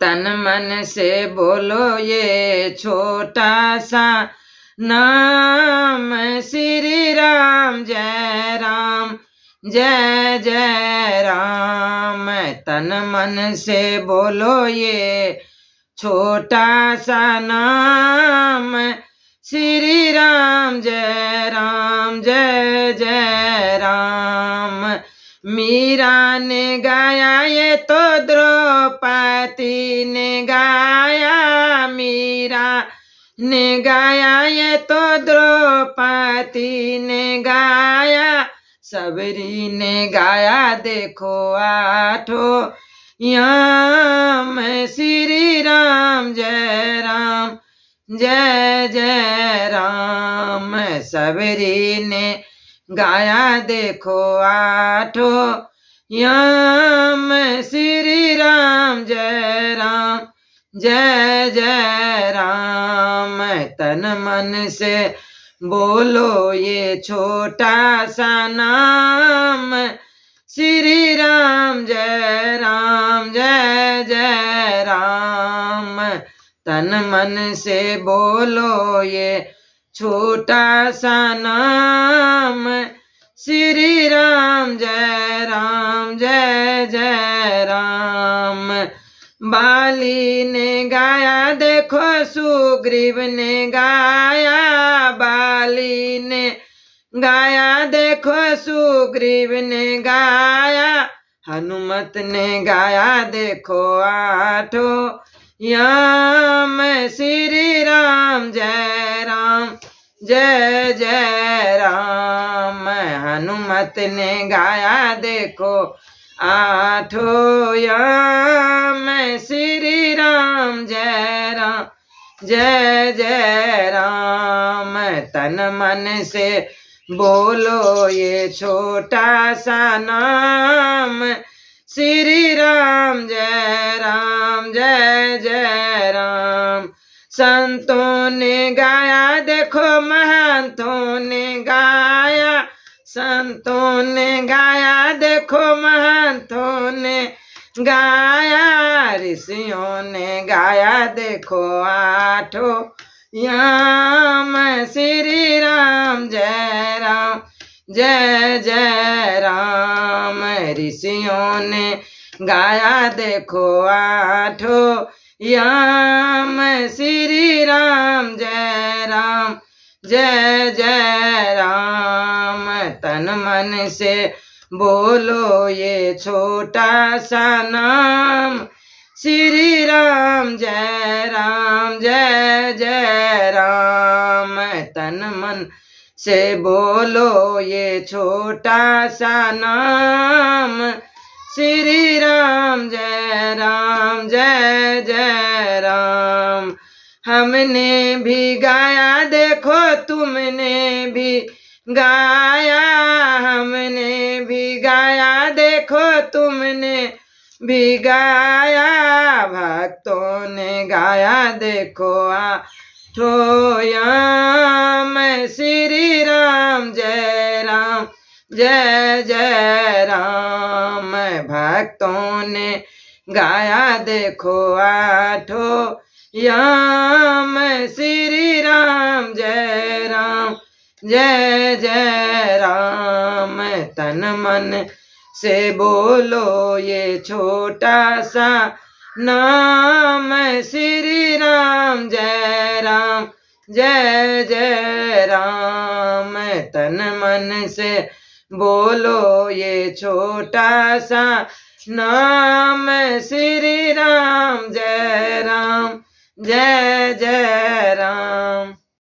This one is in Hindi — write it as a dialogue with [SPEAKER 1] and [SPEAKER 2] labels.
[SPEAKER 1] तन मन से बोलो ये छोटा सा नाम श्री राम जय राम जय जय राम। तन मन से बोलो ये छोटा सा नाम श्री राम जय जय राम। मीरा ने गाया ये तो द्रौपदी ने गाया, मीरा ने गाया ये तो द्रौपदी ने गाया, सबरी ने गाया देखो आठों याम श्री राम जय जय राम। सबरी ने गाया देखो आठों याम श्री राम जय जय राम। तन मन से बोलो ये छोटा सा नाम श्री राम जय जय राम। तन मन से बोलो ये छोटा सा नाम श्री राम जय जय राम। बाली ने गाया देखो सुग्रीव ने गाया, बाली ने गाया देखो सुग्रीव ने गाया, हनुमत ने गाया देखो आठों याम श्री राम जय जय राम। हनुमत ने गाया देखो आठों याम श्री राम जय जय राम। तन मन से बोलो ये छोटा सा नाम श्री राम जय जय राम। संतों ने गाया देखो महंतों ने गाया, संतों ने गाया देखो महंतों ने गाया, ऋषियों ने गाया देखो आठों याम श्री राम जय जय राम। ऋषियों ने गाया देखो आठों याम श्री राम जय जय राम। तन मन से बोलो ये छोटा सा नाम श्री राम जय जय राम। तन मन से बोलो ये छोटा सा नाम श्री राम जय जय राम। हमने भी गाया देखो तुमने भी गाया, हमने भी गाया देखो तुमने भी गाया, भक्तों ने गाया देखो आठों याम श्री राम जय जय राम। भक्तों ने गाया देखो आठों याम श्री राम जय जय राम। तन मन से बोलो ये छोटा सा नाम श्री राम जय जय राम। तन मन से बोलो ये छोटा सा नाम श्री राम जय जय